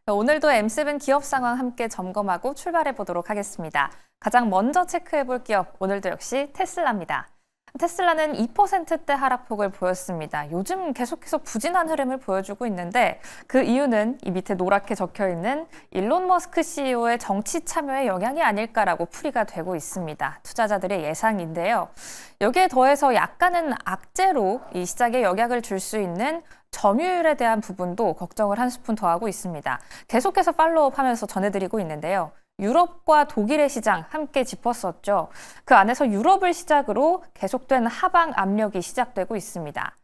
오늘도 M7 기업 상황 함께 점검하고 출발해 보도록 하겠습니다. 가장 먼저 체크해 볼 기업, 오늘도 역시 테슬라입니다. 테슬라는 2%대 하락폭을 보였습니다. 요즘 계속해서 부진한 흐름을 보여주고 있는데 그 이유는 이 밑에 노랗게 적혀 있는 일론 머스크 CEO의 정치 참여의 영향이 아닐까라고 풀이가 되고 있습니다. 투자자들의 예상인데요. 여기에 더해서 약간은 악재로 이 시장에 영향을 줄 수 있는 점유율에 대한 부분도 걱정을 한 스푼 더하고 있습니다. 계속해서 팔로우업하면서 전해드리고 있는데요. 유럽과 독일의 시장 함께 짚었었죠. 그 안에서 유럽을 시작으로 계속된 하방 압력이 시작되고 있습니다.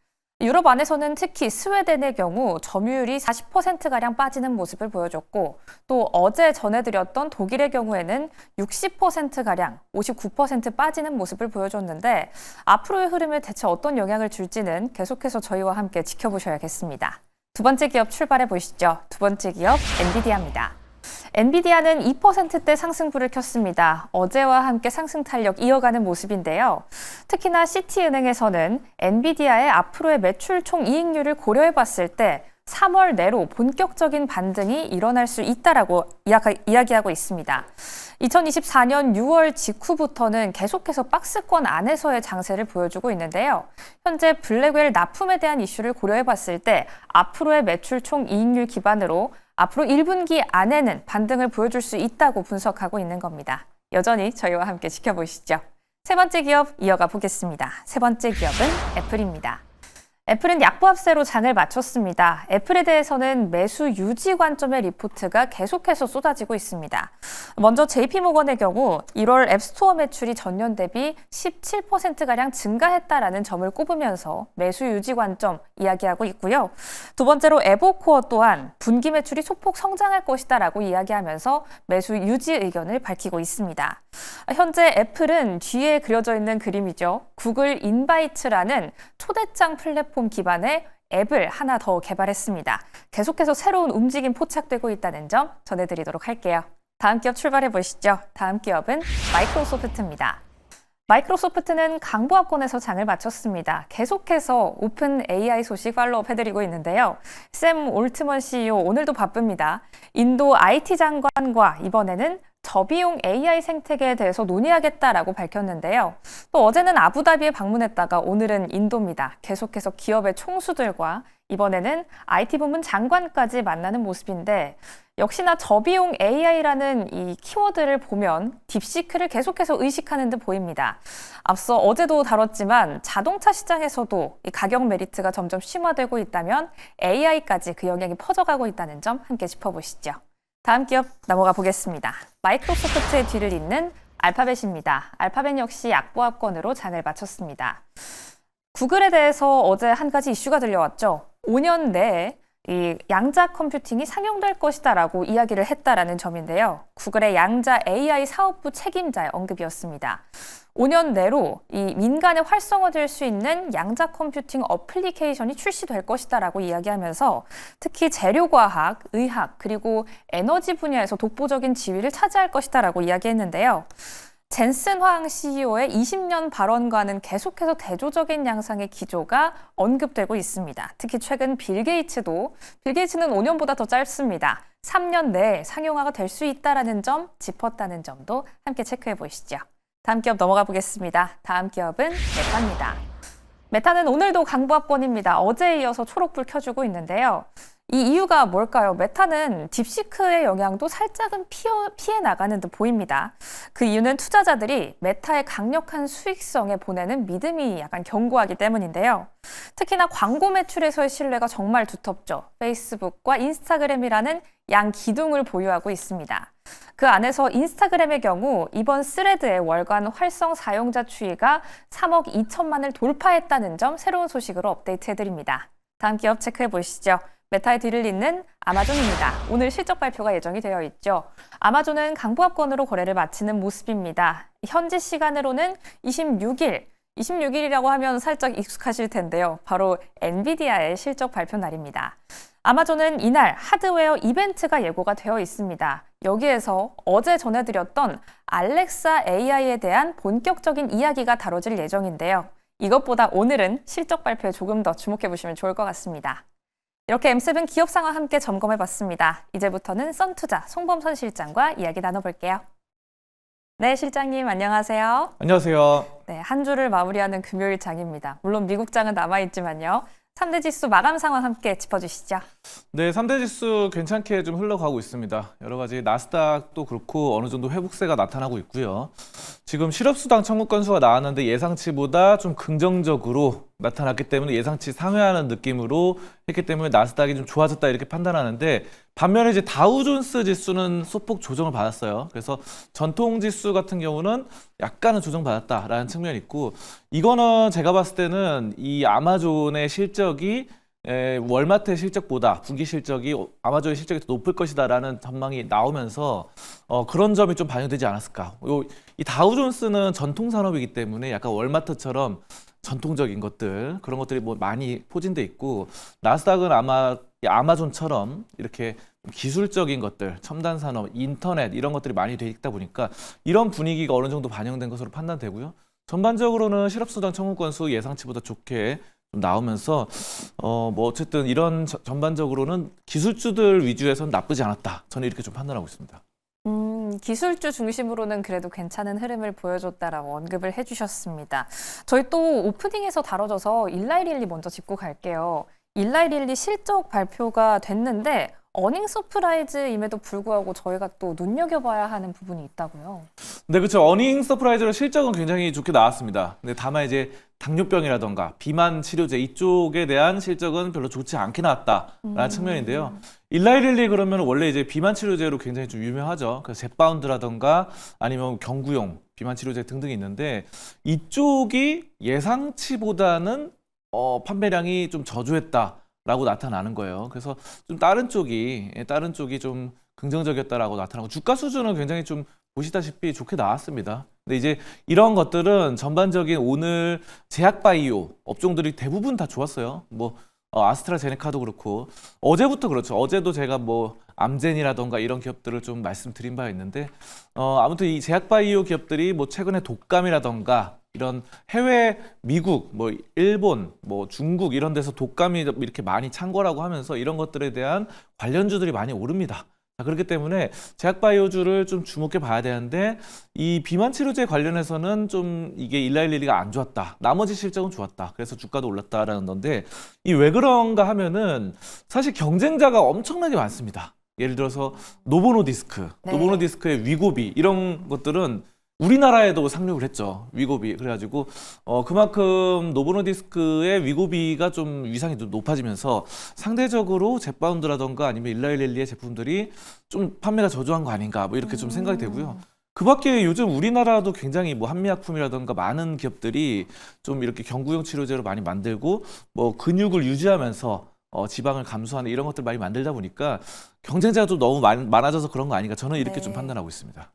유럽 안에서는 특히 스웨덴의 경우 점유율이 40%가량 빠지는 모습을 보여줬고 또 어제 전해드렸던 독일의 경우에는 60%가량 59% 빠지는 모습을 보여줬는데 앞으로의 흐름에 대체 어떤 영향을 줄지는 계속해서 저희와 함께 지켜보셔야겠습니다. 두 번째 기업 출발해 보시죠. 두 번째 기업 엔비디아입니다. 엔비디아는 2%대 상승부를 켰습니다. 어제와 함께 상승 탄력 이어가는 모습인데요. 특히나 시티은행에서는 엔비디아의 앞으로의 매출 총이익률을 고려해 봤을 때 3월 내로 본격적인 반등이 일어날 수 있다라고 이야기하고 있습니다. 2024년 6월 직후부터는 계속해서 박스권 안에서의 장세를 보여주고 있는데요. 현재 블랙웰 납품에 대한 이슈를 고려해 봤을 때 앞으로의 매출 총이익률 기반으로 앞으로 1분기 안에는 반등을 보여줄 수 있다고 분석하고 있는 겁니다. 여전히 저희와 함께 지켜보시죠. 세 번째 기업 이어가 보겠습니다. 세 번째 기업은 애플입니다. 애플은 약보합세로 장을 마쳤습니다. 애플에 대해서는 매수 유지 관점의 리포트가 계속해서 쏟아지고 있습니다. 먼저 JP모건의 경우 1월 앱스토어 매출이 전년 대비 17%가량 증가했다라는 점을 꼽으면서 매수 유지 관점 이야기하고 있고요. 두 번째로 에버코어 또한 분기 매출이 소폭 성장할 것이다라고 이야기하면서 매수 유지 의견을 밝히고 있습니다. 현재 애플은 뒤에 그려져 있는 그림이죠. 구글 인바이트라는 초대장 플랫폼 기반의 앱을 하나 더 개발했습니다. 계속해서 새로운 움직임 포착되고 있다는 점 전해드리도록 할게요. 다음 기업 출발해 보시죠. 다음 기업은 마이크로소프트입니다. 마이크로소프트는 강보합권에서 장을 마쳤습니다. 계속해서 오픈 AI 소식 팔로우업 해드리고 있는데요. 샘 올트먼 CEO 오늘도 바쁩니다. 인도 IT 장관과 이번에는 저비용 AI 생태계에 대해서 논의하겠다라고 밝혔는데요. 또 어제는 아부다비에 방문했다가 오늘은 인도입니다. 계속해서 기업의 총수들과 이번에는 IT 부문 장관까지 만나는 모습인데 역시나 저비용 AI라는 이 키워드를 보면 딥시크를 계속해서 의식하는 듯 보입니다. 앞서 어제도 다뤘지만 자동차 시장에서도 이 가격 메리트가 점점 심화되고 있다면 AI까지 그 영향이 퍼져가고 있다는 점 함께 짚어보시죠. 다음 기업 넘어가 보겠습니다. 마이크로소프트의 뒤를 잇는 알파벳입니다. 알파벳 역시 약보합권으로 장을 마쳤습니다. 구글에 대해서 어제 한 가지 이슈가 들려왔죠. 5년 내에 이 양자 컴퓨팅이 상용될 것이다라고 이야기를 했다라는 점인데요. 구글의 양자 AI 사업부 책임자의 언급이었습니다. 5년 내로 이 민간에 활성화될 수 있는 양자 컴퓨팅 어플리케이션이 출시될 것이다라고 이야기하면서 특히 재료과학, 의학, 그리고 에너지 분야에서 독보적인 지위를 차지할 것이다라고 이야기했는데요. 젠슨 화학 CEO의 20년 발언과는 계속해서 대조적인 양상의 기조가 언급되고 있습니다. 특히 최근 빌 게이츠는 5년보다 더 짧습니다. 3년 내에 상용화가 될 수 있다는 점 짚었다는 점도 함께 체크해 보시죠. 다음 기업 넘어가 보겠습니다. 다음 기업은 메타입니다. 메타는 오늘도 강보합권입니다. 어제에 이어서 초록불 켜주고 있는데요. 이 이유가 뭘까요? 메타는 딥시크의 영향도 살짝은 피해 나가는 듯 보입니다. 그 이유는 투자자들이 메타의 강력한 수익성에 보내는 믿음이 약간 견고하기 때문인데요. 특히나 광고 매출에서의 신뢰가 정말 두텁죠. 페이스북과 인스타그램이라는 양 기둥을 보유하고 있습니다. 그 안에서 인스타그램의 경우 이번 스레드의 월간 활성 사용자 추이가 3억 2천만을 돌파했다는 점 새로운 소식으로 업데이트해드립니다. 다음 기업 체크해 보시죠. 메타의 뒤를 잇는 아마존입니다. 오늘 실적 발표가 예정이 되어 있죠. 아마존은 강보합권으로 거래를 마치는 모습입니다. 현지 시간으로는 26일이라고 하면 살짝 익숙하실 텐데요. 바로 엔비디아의 실적 발표 날입니다. 아마존은 이날 하드웨어 이벤트가 예고가 되어 있습니다. 여기에서 어제 전해드렸던 알렉사 AI에 대한 본격적인 이야기가 다뤄질 예정인데요. 이것보다 오늘은 실적 발표에 조금 더 주목해 보시면 좋을 것 같습니다. 이렇게 M7 기업 상황 함께 점검해봤습니다. 이제부터는 썬투자 송범선 실장과 이야기 나눠볼게요. 네, 실장님 안녕하세요. 안녕하세요. 네, 한 주를 마무리하는 금요일 장입니다. 물론 미국장은 남아있지만요. 3대 지수 마감 상황 함께 짚어주시죠. 네, 3대 지수 괜찮게 좀 흘러가고 있습니다. 여러 가지 나스닥도 그렇고 어느 정도 회복세가 나타나고 있고요. 지금 실업수당 청구 건수가 나왔는데 예상치보다 좀 긍정적으로 나타났기 때문에 예상치 상회하는 느낌으로 했기 때문에 나스닥이 좀 좋아졌다 이렇게 판단하는데 반면에 이제 다우존스 지수는 소폭 조정을 받았어요. 그래서 전통 지수 같은 경우는 약간은 조정받았다라는 측면이 있고 이거는 제가 봤을 때는 이 아마존의 실적이 월마트의 실적보다 분기 실적이 아마존의 실적이 더 높을 것이다라는 전망이 나오면서 그런 점이 좀 반영되지 않았을까. 이 다우존스는 전통 산업이기 때문에 약간 월마트처럼 전통적인 것들 그런 것들이 뭐 많이 포진돼 있고 나스닥은 아마 아마존처럼 이렇게 기술적인 것들, 첨단 산업, 인터넷 이런 것들이 많이 돼 있다 보니까 이런 분위기가 어느 정도 반영된 것으로 판단되고요. 전반적으로는 실업수당 청구 건수 예상치보다 좋게 좀 나오면서 뭐 어쨌든 이런 전반적으로는 기술주들 위주에서는 나쁘지 않았다. 저는 이렇게 좀 판단하고 있습니다. 기술주 중심으로는 그래도 괜찮은 흐름을 보여줬다라고 언급을 해주셨습니다. 저희 또 오프닝에서 다뤄져서 일라이릴리 먼저 짚고 갈게요. 일라이릴리 실적 발표가 됐는데 어닝 서프라이즈임에도 불구하고 저희가 또 눈여겨봐야 하는 부분이 있다고요. 네, 그렇죠. 어닝 서프라이즈로 실적은 굉장히 좋게 나왔습니다. 근데 다만 이제 당뇨병이라던가 비만 치료제 이쪽에 대한 실적은 별로 좋지 않게 나왔다라는 측면인데요. 일라이릴리 그러면 원래 이제 비만 치료제로 굉장히 좀 유명하죠. 그래서 젯바운드라던가 아니면 경구용 비만 치료제 등등이 있는데 이쪽이 예상치보다는 판매량이 좀 저조했다라고 나타나는 거예요. 그래서 좀 다른 쪽이 좀 긍정적이었다라고 나타나고 주가 수준은 굉장히 좀 보시다시피 좋게 나왔습니다. 근데 이제 이런 것들은 전반적인 오늘 제약바이오 업종들이 대부분 다 좋았어요. 뭐 아스트라제네카도 그렇고 어제부터 그렇죠. 어제도 제가 뭐 암젠이라던가 이런 기업들을 좀 말씀드린 바가 있는데 아무튼 이 제약바이오 기업들이 뭐 최근에 독감이라던가 이런 해외 미국, 뭐 일본, 뭐 중국 이런 데서 독감이 이렇게 많이 창궐하고 하면서 이런 것들에 대한 관련주들이 많이 오릅니다. 그렇기 때문에 제약바이오주를 좀 주목해 봐야 되는데 이 비만 치료제 관련해서는 좀 이게 일라이릴리가 안 좋았다. 나머지 실적은 좋았다. 그래서 주가도 올랐다라는 건데 이 왜 그런가 하면은 사실 경쟁자가 엄청나게 많습니다. 예를 들어서 노보노디스크, 네. 노보노디스크의 위고비 이런 것들은 우리나라에도 상륙을 했죠. 위고비. 그래가지고 그만큼 노보노디스크의 위고비가 좀 위상이 좀 높아지면서 상대적으로 젯바운드라던가 아니면 일라이릴리의 제품들이 좀 판매가 저조한 거 아닌가 뭐 이렇게 좀 생각이 되고요. 그 밖에 요즘 우리나라도 굉장히 뭐 한미약품이라던가 많은 기업들이 좀 이렇게 경구용 치료제로 많이 만들고 뭐 근육을 유지하면서 지방을 감소하는 이런 것들 많이 만들다 보니까 경쟁자가 좀 너무 많아져서 그런 거 아닌가 저는 이렇게 좀 판단하고 있습니다.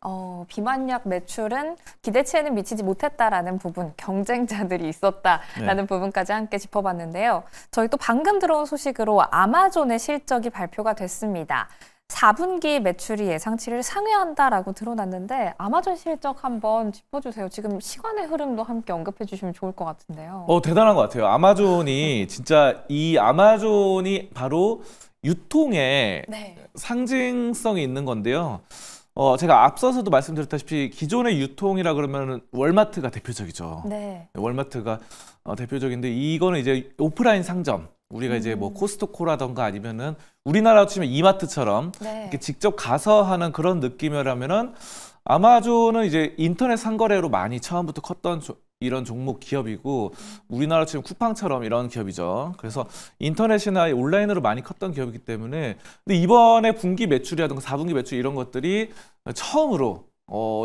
비만약 매출은 기대치에는 미치지 못했다라는 부분, 경쟁자들이 있었다라는 부분까지 함께 짚어봤는데요. 저희 또 방금 들어온 소식으로 아마존의 실적이 발표가 됐습니다. 4분기 매출이 예상치를 상회한다라고 드러났는데 아마존 실적 한번 짚어주세요. 지금 시간의 흐름도 함께 언급해 주시면 좋을 것 같은데요. 대단한 것 같아요. 아마존이 진짜 이 아마존이 바로 유통의 상징성이 있는 건데요. 제가 앞서서도 말씀드렸다시피 기존의 유통이라 그러면 월마트가 대표적이죠. 네. 월마트가 대표적인데 이거는 이제 오프라인 상점. 우리가 이제 뭐 코스트코라던가 아니면은 우리나라로 치면 이마트처럼 이렇게 직접 가서 하는 그런 느낌이라면은 아마존은 이제 인터넷 상거래로 많이 처음부터 컸던 이런 종목 기업이고 우리나라 지금 쿠팡처럼 이런 기업이죠. 그래서 인터넷이나 온라인으로 많이 컸던 기업이기 때문에 근데 이번에 분기 매출이라든가 4분기 매출 이런 것들이 처음으로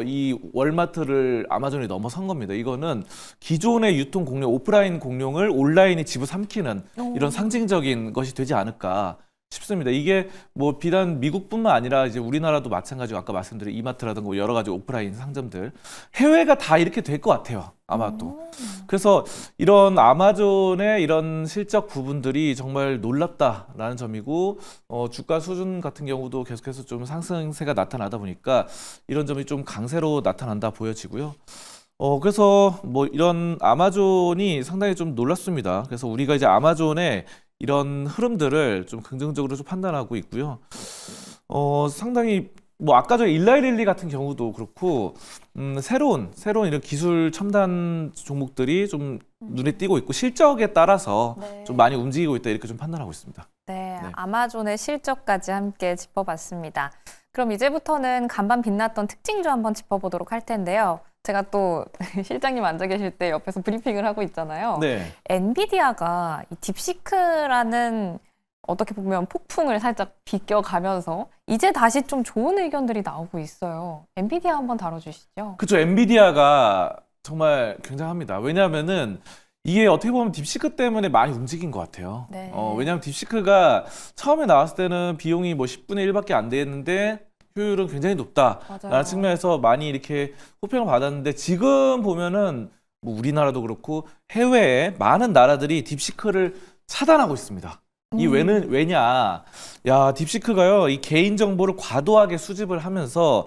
이 월마트를 아마존이 넘어선 겁니다. 이거는 기존의 유통 공룡, 오프라인 공룡을 온라인이 집어삼키는 이런 상징적인 것이 되지 않을까 싶습니다. 이게 뭐 비단 미국뿐만 아니라 이제 우리나라도 마찬가지고 아까 말씀드린 이마트라든가 뭐 여러 가지 오프라인 상점들 해외가 다 이렇게 될 것 같아요. 아마 또. 그래서 이런 아마존의 이런 실적 부분들이 정말 놀랍다라는 점이고 주가 수준 같은 경우도 계속해서 좀 상승세가 나타나다 보니까 이런 점이 좀 강세로 나타난다 보여지고요. 그래서 뭐 이런 아마존이 상당히 좀 놀랐습니다. 그래서 우리가 이제 아마존의 이런 흐름들을 좀 긍정적으로 좀 판단하고 있고요. 상당히 뭐 아까 전에 일라이릴리 같은 경우도 그렇고 새로운 이런 기술 첨단 종목들이 좀 눈에 띄고 있고 실적에 따라서 네. 좀 많이 움직이고 있다 이렇게 좀 판단하고 있습니다. 네, 네. 아마존의 실적까지 함께 짚어봤습니다. 그럼 이제부터는 간밤 빛났던 특징주 한번 짚어보도록 할 텐데요. 제가 또 실장님 앉아 계실 때 옆에서 브리핑을 하고 있잖아요. 네. 엔비디아가 이 딥시크라는 어떻게 보면 폭풍을 살짝 비껴가면서 이제 다시 좀 좋은 의견들이 나오고 있어요. 엔비디아 한번 다뤄주시죠. 그렇죠. 엔비디아가 정말 굉장합니다. 왜냐하면은 이게 어떻게 보면 딥시크 때문에 많이 움직인 것 같아요. 네. 왜냐하면 딥시크가 처음에 나왔을 때는 비용이 뭐 10분의 1밖에 안 됐는데 효율은 굉장히 높다라는 맞아요. 측면에서 많이 이렇게 호평을 받았는데 지금 보면은 뭐 우리나라도 그렇고 해외에 많은 나라들이 딥시크를 차단하고 있습니다. 이 왜냐? 야, 딥시크가요, 이 개인정보를 과도하게 수집을 하면서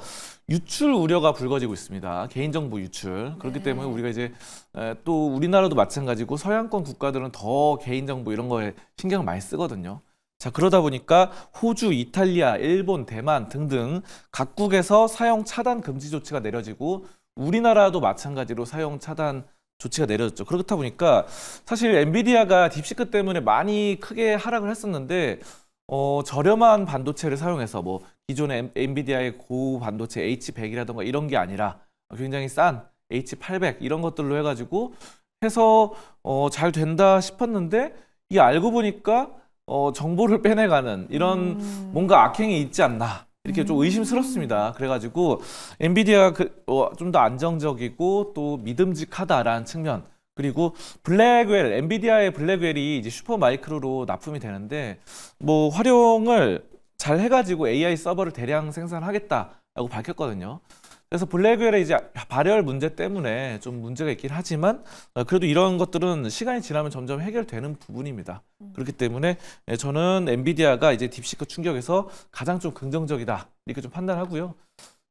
유출 우려가 불거지고 있습니다. 개인정보 유출. 그렇기 네. 때문에 우리가 이제 또 우리나라도 마찬가지고 서양권 국가들은 더 개인정보 이런 거에 신경을 많이 쓰거든요. 자, 그러다 보니까 호주, 이탈리아, 일본, 대만 등등 각국에서 사용 차단 금지 조치가 내려지고 우리나라도 마찬가지로 사용 차단 조치가 내려졌죠. 그렇다 보니까 사실 엔비디아가 딥시크 때문에 많이 크게 하락을 했었는데 저렴한 반도체를 사용해서 뭐 기존의 엔비디아의 고반도체 H100이라던가 이런 게 아니라 굉장히 싼 H800 이런 것들로 해가지고 해서 잘 된다 싶었는데 이게 알고 보니까 정보를 빼내가는 이런 뭔가 악행이 있지 않나 이렇게 좀 의심스럽습니다. 그래가지고 엔비디아가 좀 더 안정적이고 또 믿음직하다라는 측면 그리고 블랙웰 엔비디아의 블랙웰이 이제 슈퍼마이크로로 납품이 되는데 뭐 활용을 잘 해가지고 AI 서버를 대량 생산하겠다라고 밝혔거든요. 그래서 블랙웰의 이제 발열 문제 때문에 좀 문제가 있긴 하지만 그래도 이런 것들은 시간이 지나면 점점 해결되는 부분입니다. 그렇기 때문에 저는 엔비디아가 이제 딥시크 충격에서 가장 좀 긍정적이다 이렇게 좀 판단하고요.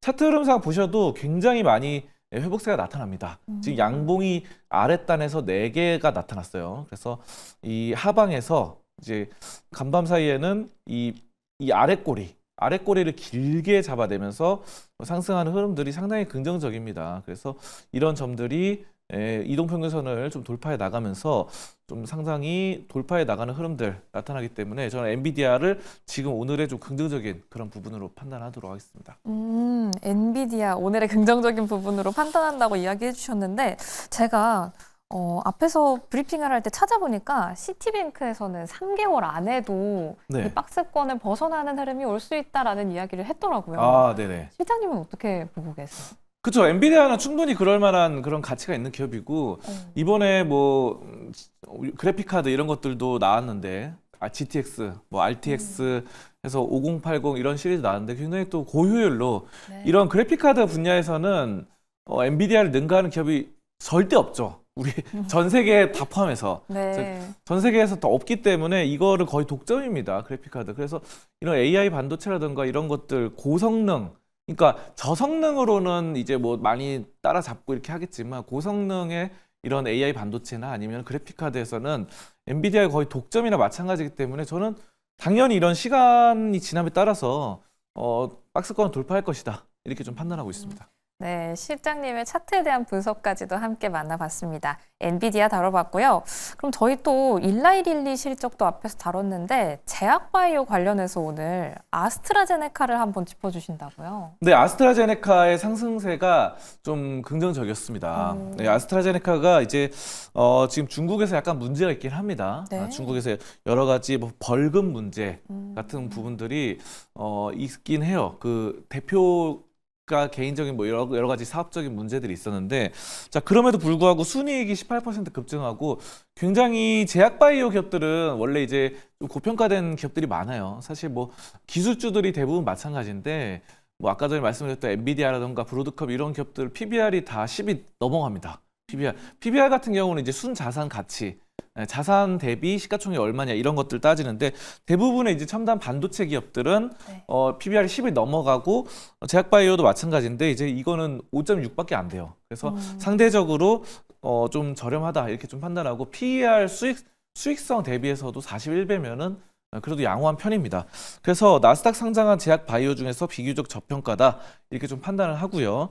차트 흐름상 보셔도 굉장히 많이 회복세가 나타납니다. 지금 양봉이 아랫단에서 4개가 나타났어요. 그래서 이 하방에서 이제 간밤 사이에는 이 아랫꼬리를 길게 잡아내면서 상승하는 흐름들이 상당히 긍정적입니다. 그래서 이런 점들이 이동평균선을 좀 돌파해 나가면서 좀 상당히 돌파해 나가는 흐름들 나타나기 때문에 저는 엔비디아를 지금 오늘의 좀 긍정적인 그런 부분으로 판단하도록 하겠습니다. 엔비디아 오늘의 긍정적인 부분으로 판단한다고 이야기해 주셨는데 제가 앞에서 브리핑을 할 때 찾아보니까 시티뱅크에서는 3개월 안에도 네. 이 박스권을 벗어나는 흐름이 올 수 있다라는 이야기를 했더라고요. 아, 네네. 실장님은 어떻게 보고 계세요? 그렇죠. 엔비디아는 충분히 그럴 만한 그런 가치가 있는 기업이고 이번에 뭐 그래픽 카드 이런 것들도 나왔는데 GTX, 뭐 RTX 해서 5080 이런 시리즈 나왔는데 굉장히 또 고효율로 네. 이런 그래픽 카드 분야에서는 엔비디아를 능가하는 기업이 절대 없죠. 우리 전 세계 다 포함해서 네. 전 세계에서 더 없기 때문에 이거를 거의 독점입니다. 그래픽 카드. 그래서 이런 AI 반도체라든가 이런 것들 고성능 그러니까 저성능으로는 이제 뭐 많이 따라잡고 이렇게 하겠지만 고성능의 이런 AI 반도체나 아니면 그래픽 카드에서는 엔비디아의 거의 독점이나 마찬가지이기 때문에 저는 당연히 이런 시간이 지남에 따라서 박스권을 돌파할 것이다. 이렇게 좀 판단하고 있습니다. 네, 실장님의 차트에 대한 분석까지도 함께 만나봤습니다. 엔비디아 다뤄봤고요. 그럼 저희 또 일라이릴리 실적도 앞에서 다뤘는데 제약바이오 관련해서 오늘 아스트라제네카를 한번 짚어주신다고요? 네, 아스트라제네카의 상승세가 좀 긍정적이었습니다. 네, 아스트라제네카가 이제 지금 중국에서 약간 문제가 있긴 합니다. 네. 중국에서 여러 가지 뭐 벌금 문제 같은 부분들이 있긴 해요. 그 대표가 개인적인 뭐 여러 가지 사업적인 문제들이 있었는데 자 그럼에도 불구하고 순이익이 18% 급증하고 굉장히 제약바이오 기업들은 원래 이제 좀 고평가된 기업들이 많아요. 사실 뭐 기술주들이 대부분 마찬가지인데 뭐 아까 전에 말씀드렸던 엔비디아라던가 브로드컵 이런 기업들 PBR이 다 10이 넘어갑니다. PBR 같은 경우는 이제 순자산 가치 자산 대비 시가총액이 얼마냐 이런 것들 따지는데 대부분의 이제 첨단 반도체 기업들은 네. PBR이 10이 넘어가고 제약바이오도 마찬가지인데 이제 이거는 5.6밖에 안 돼요. 그래서 상대적으로 좀 저렴하다 이렇게 좀 판단하고 PER 수익성 대비해서도 41배면은 그래도 양호한 편입니다. 그래서 나스닥 상장한 제약 바이오 중에서 비교적 저평가다 이렇게 좀 판단을 하고요.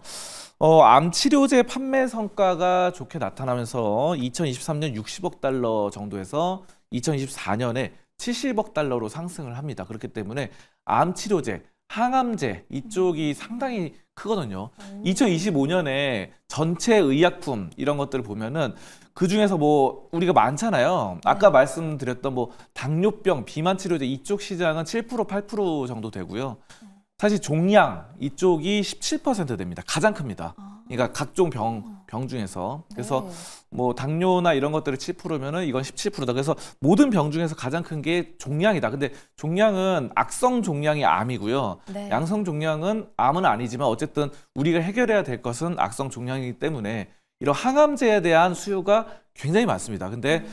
암 치료제 판매 성과가 좋게 나타나면서 2023년 60억 달러 정도에서 2024년에 70억 달러로 상승을 합니다. 그렇기 때문에 암 치료제, 항암제 이쪽이 상당히 크거든요. 2025년에 전체 의약품 이런 것들을 보면은 그 중에서 뭐 우리가 많잖아요. 아까 말씀드렸던 뭐 당뇨병, 비만 치료제 이쪽 시장은 7%, 8% 정도 되고요. 사실 종양 이쪽이 17% 됩니다. 가장 큽니다. 그러니까 각종 병 중에서. 그래서 뭐 당뇨나 이런 것들이 7%면은 이건 17%다. 그래서 모든 병 중에서 가장 큰 게 종양이다. 근데 종양은 악성 종양이 암이고요. 네. 양성 종양은 암은 아니지만 어쨌든 우리가 해결해야 될 것은 악성 종양이기 때문에 이런 항암제에 대한 수요가 굉장히 많습니다. 근데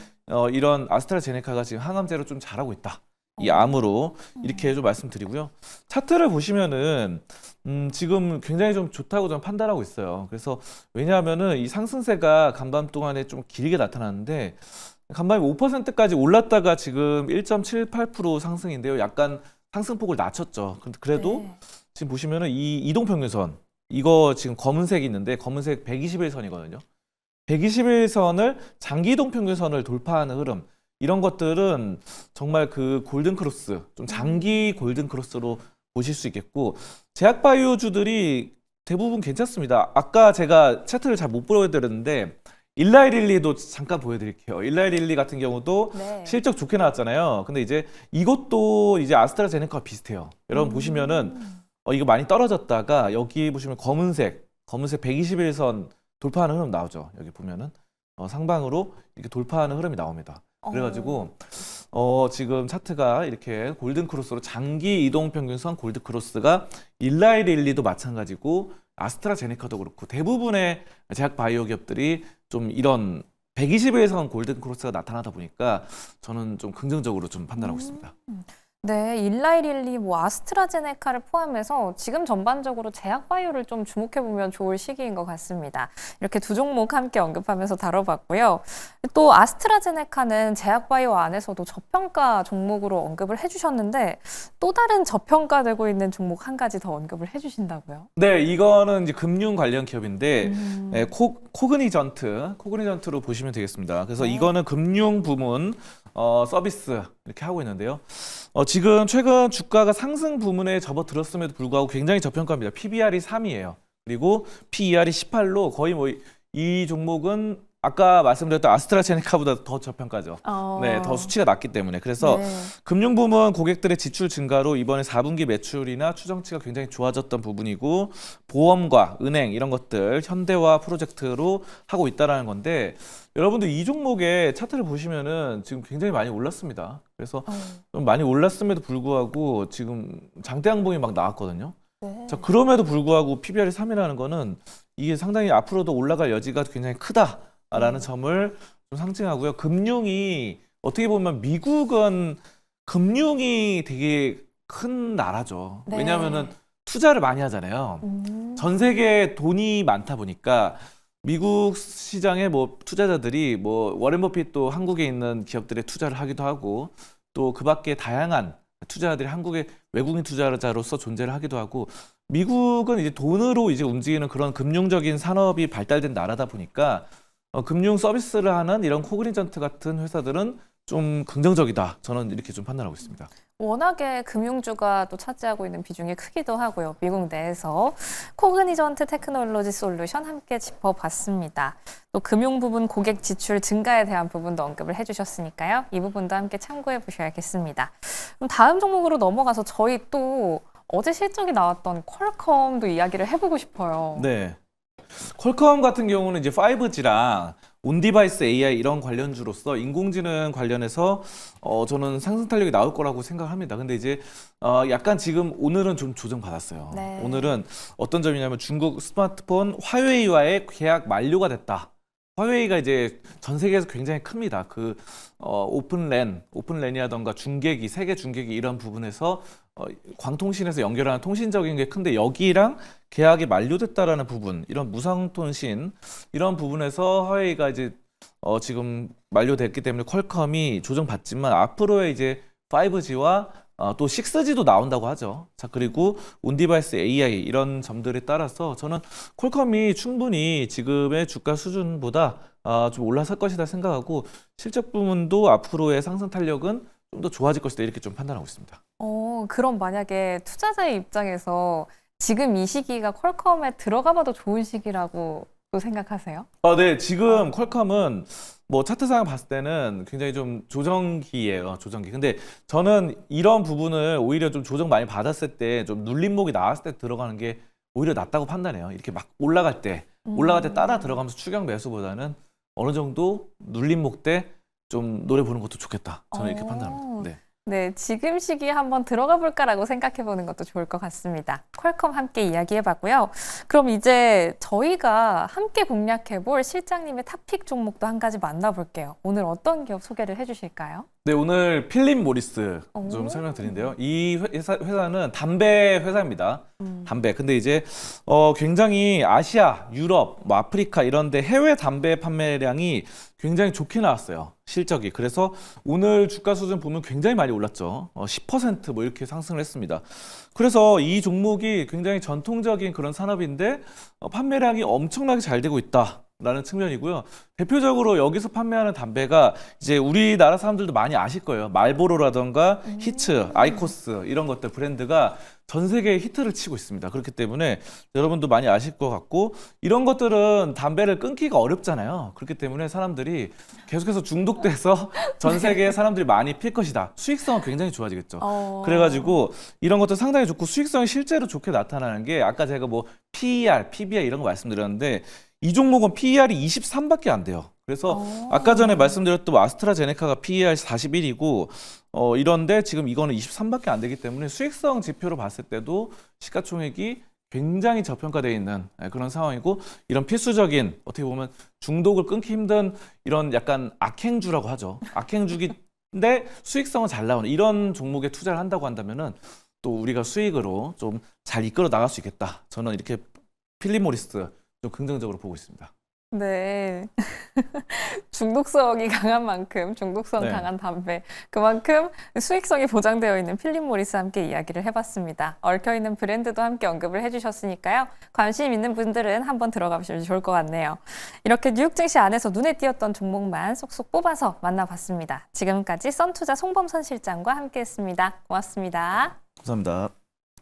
이런 아스트라제네카가 지금 항암제로 좀 잘하고 있다. 이 암으로 이렇게 좀 말씀드리고요. 차트를 보시면은 지금 굉장히 좀 좋다고 저는 판단하고 있어요. 그래서 왜냐하면은 이 상승세가 간밤 동안에 좀 길게 나타났는데 간밤에 5%까지 올랐다가 지금 1.78% 상승인데요. 약간 상승폭을 낮췄죠. 그래도 지금 보시면은 이 이동평균선 이거 지금 검은색이 있는데 검은색 121선이거든요. 121선을 장기 이동평균선을 돌파하는 흐름 이런 것들은 정말 그 골든크로스, 좀 장기 골든크로스로 보실 수 있겠고 제약바이오주들이 대부분 괜찮습니다. 아까 제가 차트를 잘 못 보여드렸는데 일라이릴리도 잠깐 보여드릴게요. 일라이릴리 같은 경우도 실적 좋게 나왔잖아요. 근데 이제 이것도 이제 아스트라제네카와 비슷해요. 여러분 보시면은 이거 많이 떨어졌다가 여기 보시면 검은색 121선 돌파하는 흐름 나오죠. 여기 보면은 상방으로 이렇게 돌파하는 흐름이 나옵니다. 그래가지고 지금 차트가 이렇게 골든크로스로 장기 이동평균선 골든크로스가 일라이릴리도 마찬가지고 아스트라제네카도 그렇고 대부분의 제약 바이오 기업들이 좀 이런 120일선 골든크로스가 나타나다 보니까 저는 좀 긍정적으로 좀 판단하고 있습니다. 네, 일라이릴리, 뭐 아스트라제네카를 포함해서 지금 전반적으로 제약 바이오를 좀 주목해보면 좋을 시기인 것 같습니다. 이렇게 두 종목 함께 언급하면서 다뤄봤고요. 또 아스트라제네카는 제약 바이오 안에서도 저평가 종목으로 언급을 해주셨는데 또 다른 저평가되고 있는 종목 한 가지 더 언급을 해주신다고요? 네, 이거는 이제 금융 관련 기업인데 코그니전트로 보시면 되겠습니다. 그래서 이거는 금융 부문 서비스 이렇게 하고 있는데요. 지금 최근 주가가 상승 부문에 접어들었음에도 불구하고 굉장히 저평가입니다. PBR이 3이에요. 그리고 PER이 18로 거의 뭐 이 종목은 아까 말씀드렸던 아스트라제네카보다 더 저평가죠. 네, 더 수치가 낮기 때문에. 그래서 금융 부문 고객들의 지출 증가로 이번에 4분기 매출이나 추정치가 굉장히 좋아졌던 부분이고 보험과 은행 이런 것들 현대화 프로젝트로 하고 있다라는 건데 여러분들 이 종목의 차트를 보시면은 지금 굉장히 많이 올랐습니다. 그래서 좀 많이 올랐음에도 불구하고 지금 장대 양봉이 막 나왔거든요. 자, 그럼에도 불구하고 PBR이 3이라는 거는 이게 상당히 앞으로도 올라갈 여지가 굉장히 크다라는 점을 좀 상징하고요. 금융이 어떻게 보면 미국은 금융이 되게 큰 나라죠. 왜냐하면은 투자를 많이 하잖아요. 전 세계에 돈이 많다 보니까 미국 시장에 뭐 투자자들이 뭐 워렌 버핏도 한국에 있는 기업들에 투자를 하기도 하고 또 그 밖에 다양한 투자자들이 한국의 외국인 투자자로서 존재를 하기도 하고 미국은 이제 돈으로 이제 움직이는 그런 금융적인 산업이 발달된 나라다 보니까 금융 서비스를 하는 이런 코그니전트 같은 회사들은 좀 긍정적이다. 저는 이렇게 좀 판단하고 있습니다. 워낙에 금융주가 또 차지하고 있는 비중이 크기도 하고요. 미국 내에서 코그니전트 테크놀로지 솔루션 함께 짚어봤습니다. 또 금융 부분 고객 지출 증가에 대한 부분도 언급을 해주셨으니까요. 이 부분도 함께 참고해 보셔야겠습니다. 그럼 다음 종목으로 넘어가서 저희 또 어제 실적이 나왔던 퀄컴도 이야기를 해보고 싶어요. 네. 퀄컴 같은 경우는 이제 5G랑 온디바이스 AI 이런 관련주로서 인공지능 관련해서 저는 상승 탄력이 나올 거라고 생각합니다. 근데 이제 약간 지금 오늘은 좀 조정받았어요. 오늘은 어떤 점이냐면 중국 스마트폰 화웨이와의 계약 만료가 됐다. 화웨이가 이제 전 세계에서 굉장히 큽니다. 그 오픈랜이라던가 중계기, 세계 중계기 이런 부분에서 광통신에서 연결하는 통신적인 게 큰데 여기랑 계약이 만료됐다라는 부분, 이런 무상통신 이런 부분에서 화웨이가 이제 지금 만료됐기 때문에 퀄컴이 조정받지만 앞으로의 이제 5G와 또 6G도 나온다고 하죠. 자, 그리고 온디바이스 AI 이런 점들에 따라서 저는 퀄컴이 충분히 지금의 주가 수준보다 좀 올라설 것이다 생각하고 실적 부문도 앞으로의 상승 탄력은 좀 더 좋아질 것이다 이렇게 좀 판단하고 있습니다. 그럼 만약에 투자자의 입장에서 지금 이 시기가 퀄컴에 들어가 봐도 좋은 시기라고 또 생각하세요? 네, 지금 퀄컴은 뭐 차트상 봤을 때는 굉장히 좀 조정기예요, 조정기. 근데 저는 이런 부분을 오히려 좀 조정 많이 받았을 때 좀 눌림목이 나왔을 때 들어가는 게 오히려 낫다고 판단해요. 이렇게 막 올라갈 때 따라 들어가면서 추격 매수보다는 어느 정도 눌림목 때 좀 노래 보는 것도 좋겠다. 저는 이렇게 판단합니다. 네. 네, 지금 시기에 한번 들어가 볼까라고 생각해 보는 것도 좋을 것 같습니다. 퀄컴 함께 이야기해 봤고요. 그럼 이제 저희가 함께 공략해 볼 실장님의 탑픽 종목도 한 가지 만나볼게요. 오늘 어떤 기업 소개를 해 주실까요? 네, 오늘 필립 모리스 좀 오. 설명드린대요. 이 회사는 담배 회사입니다. 담배. 근데 이제 굉장히 아시아, 유럽, 뭐 아프리카 이런 데 해외 담배 판매량이 굉장히 좋게 나왔어요. 실적이. 그래서 오늘 주가 수준 보면 굉장히 많이 올랐죠. 10%뭐 이렇게 상승을 했습니다. 그래서 이 종목이 굉장히 전통적인 그런 산업인데 판매량이 엄청나게 잘 되고 있다. 라는 측면이고요. 대표적으로 여기서 판매하는 담배가 이제 우리나라 사람들도 많이 아실 거예요. 말보로라던가 히츠, 아이코스 이런 것들 브랜드가 전 세계에 히트를 치고 있습니다. 그렇기 때문에 여러분도 많이 아실 것 같고 이런 것들은 담배를 끊기가 어렵잖아요. 그렇기 때문에 사람들이 계속해서 중독돼서 전 세계에 사람들이 많이 필 것이다. 수익성은 굉장히 좋아지겠죠. 그래가지고 이런 것도 상당히 좋고 수익성이 실제로 좋게 나타나는 게 아까 제가 뭐 PER, PBR 이런 거 말씀드렸는데 이 종목은 PER이 23밖에 안 돼요. 그래서 아까 전에 말씀드렸던 아스트라제네카가 PER 41이고 이런데 지금 이거는 23밖에 안 되기 때문에 수익성 지표로 봤을 때도 시가총액이 굉장히 저평가되어 있는 그런 상황이고 이런 필수적인 어떻게 보면 중독을 끊기 힘든 이런 약간 악행주라고 하죠. 악행주인데 수익성은 잘 나오는 이런 종목에 투자를 한다고 한다면은 또 우리가 수익으로 좀 잘 이끌어 나갈 수 있겠다. 저는 이렇게 필립 모리스 좀 긍정적으로 보고 있습니다. 네. 중독성이 강한 만큼 중독성 네. 강한 담배 그만큼 수익성이 보장되어 있는 필립 모리스와 함께 이야기를 해봤습니다. 얽혀있는 브랜드도 함께 언급을 해주셨으니까요. 관심 있는 분들은 한번 들어가 보시면 좋을 것 같네요. 이렇게 뉴욕 증시 안에서 눈에 띄었던 종목만 쏙쏙 뽑아서 만나봤습니다. 지금까지 썬투자 송범선 실장과 함께했습니다. 고맙습니다. 감사합니다.